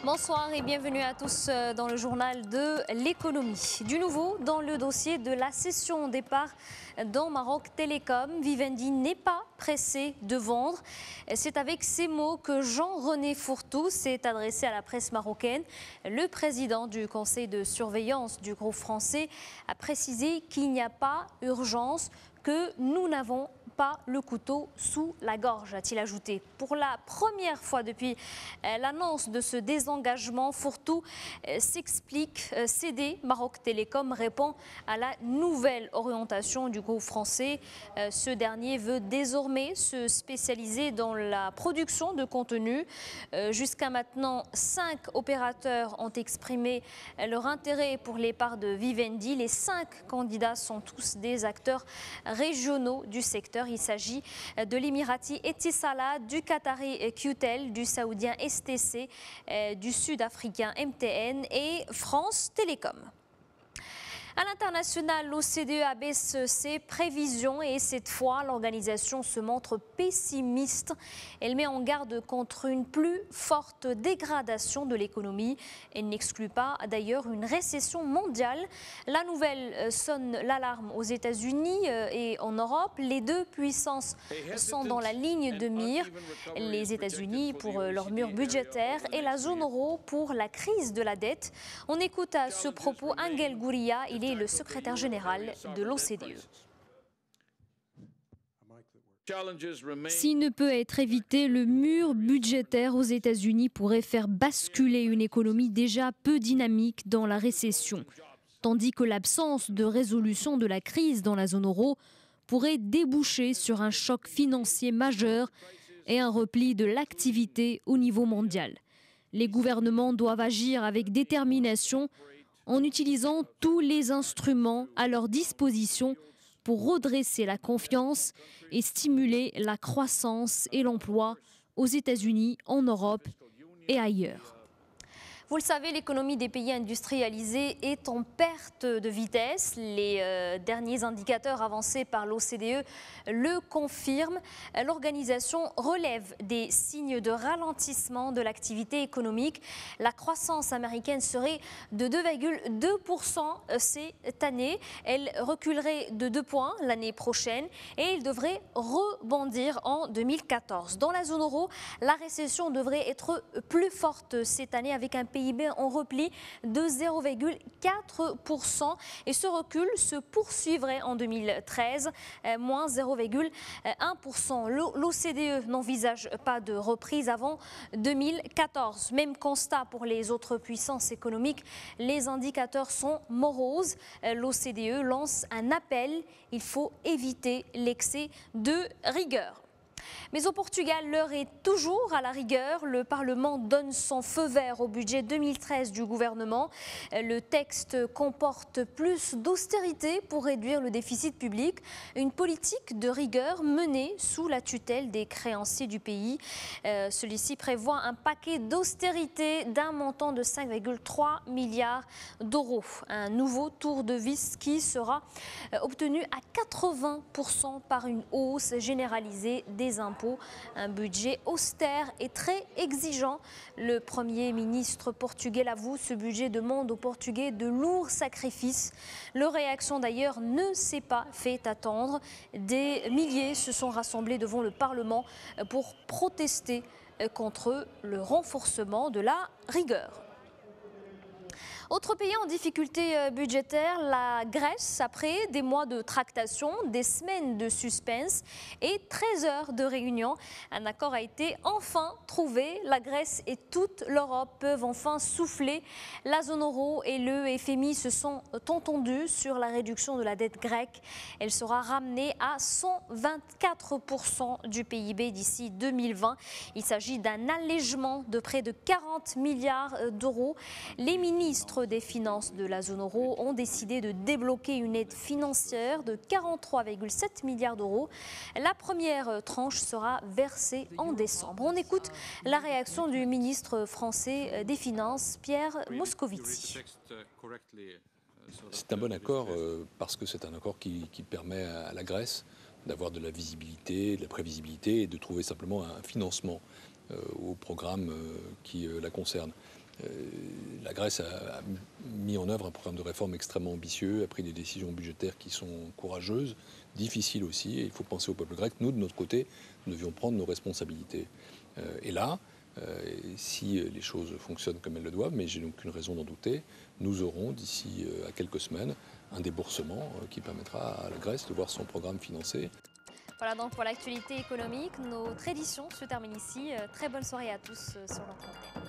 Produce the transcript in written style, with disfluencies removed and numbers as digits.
Bonsoir et bienvenue à tous dans le journal de l'économie. Du nouveau dans le dossier de la cession des parts dans Maroc Télécom. Vivendi n'est pas pressé de vendre. C'est avec ces mots que Jean-René Fourtou s'est adressé à la presse marocaine. Le président du conseil de surveillance du groupe français a précisé qu'il n'y a pas urgence, que nous n'avons pas le couteau sous la gorge, a-t-il ajouté. Pour la première fois depuis l'annonce de ce désengagement, Fourtou s'explique céder. Maroc Télécom répond à la nouvelle orientation du groupe français. Ce dernier veut désormais se spécialiser dans la production de contenu. Jusqu'à maintenant, 5 opérateurs ont exprimé leur intérêt pour les parts de Vivendi. Les 5 candidats sont tous des acteurs régionaux du secteur. Il s'agit de l'Émirati Etisalat, du Qatari QTEL, du Saoudien STC, du Sud-Africain MTN et France Télécom. À l'international, l'OCDE abaisse ses prévisions et cette fois, l'organisation se montre pessimiste. Elle met en garde contre une plus forte dégradation de l'économie. Elle n'exclut pas d'ailleurs une récession mondiale. La nouvelle sonne l'alarme aux États-Unis et en Europe. Les deux puissances sont dans la ligne de mire. Les États-Unis pour leur mur budgétaire et la zone euro pour la crise de la dette. On écoute à ce propos Angel Gurria. Il est le secrétaire général de l'OCDE. S'il ne peut être évité, le mur budgétaire aux États-Unis pourrait faire basculer une économie déjà peu dynamique dans la récession, tandis que l'absence de résolution de la crise dans la zone euro pourrait déboucher sur un choc financier majeur et un repli de l'activité au niveau mondial. Les gouvernements doivent agir avec détermination en utilisant tous les instruments à leur disposition pour redresser la confiance et stimuler la croissance et l'emploi aux États-Unis, en Europe et ailleurs. Vous le savez, l'économie des pays industrialisés est en perte de vitesse. Les derniers indicateurs avancés par l'OCDE le confirment. L'organisation relève des signes de ralentissement de l'activité économique. La croissance américaine serait de 2,2% cette année. Elle reculerait de 2 points l'année prochaine et elle devrait rebondir en 2014. Dans la zone euro, la récession devrait être plus forte cette année avec un PIB en repli de 0,4% et ce recul se poursuivrait en 2013, moins 0,1%. L'OCDE n'envisage pas de reprise avant 2014. Même constat pour les autres puissances économiques, les indicateurs sont moroses. L'OCDE lance un appel, il faut éviter l'excès de rigueur. Mais au Portugal, l'heure est toujours à la rigueur. Le Parlement donne son feu vert au budget 2013 du gouvernement. Le texte comporte plus d'austérité pour réduire le déficit public. Une politique de rigueur menée sous la tutelle des créanciers du pays. Celui-ci prévoit un paquet d'austérité d'un montant de 5,3 milliards d'euros. Un nouveau tour de vis qui sera obtenu à 80% par une hausse généralisée des impôts. Un budget austère et très exigeant. Le Premier ministre portugais l'avoue, ce budget demande aux Portugais de lourds sacrifices. Leur réaction d'ailleurs ne s'est pas fait attendre. Des milliers se sont rassemblés devant le Parlement pour protester contre le renforcement de la rigueur. Autre pays en difficulté budgétaire, la Grèce, après des mois de tractation, des semaines de suspense et 13 heures de réunion. Un accord a été enfin trouvé. La Grèce et toute l'Europe peuvent enfin souffler. La zone euro et le FMI se sont entendus sur la réduction de la dette grecque. Elle sera ramenée à 124% du PIB d'ici 2020. Il s'agit d'un allègement de près de 40 milliards d'euros. Les ministres des Finances de la zone euro ont décidé de débloquer une aide financière de 43,7 milliards d'euros. La première tranche sera versée en décembre. On écoute la réaction du ministre français des Finances, Pierre Moscovici. C'est un bon accord parce que c'est un accord qui permet à la Grèce d'avoir de la visibilité, de la prévisibilité et de trouver simplement un financement au programme qui la concerne. La Grèce a mis en œuvre un programme de réforme extrêmement ambitieux, a pris des décisions budgétaires qui sont courageuses, difficiles aussi, et il faut penser au peuple grec. Nous, de notre côté, nous devions prendre nos responsabilités. Et là, si les choses fonctionnent comme elles le doivent, mais j'ai aucune raison d'en douter, nous aurons d'ici à quelques semaines un déboursement qui permettra à la Grèce de voir son programme financé. Voilà donc pour l'actualité économique, notre édition se termine ici. Très bonne soirée à tous sur notre antenne.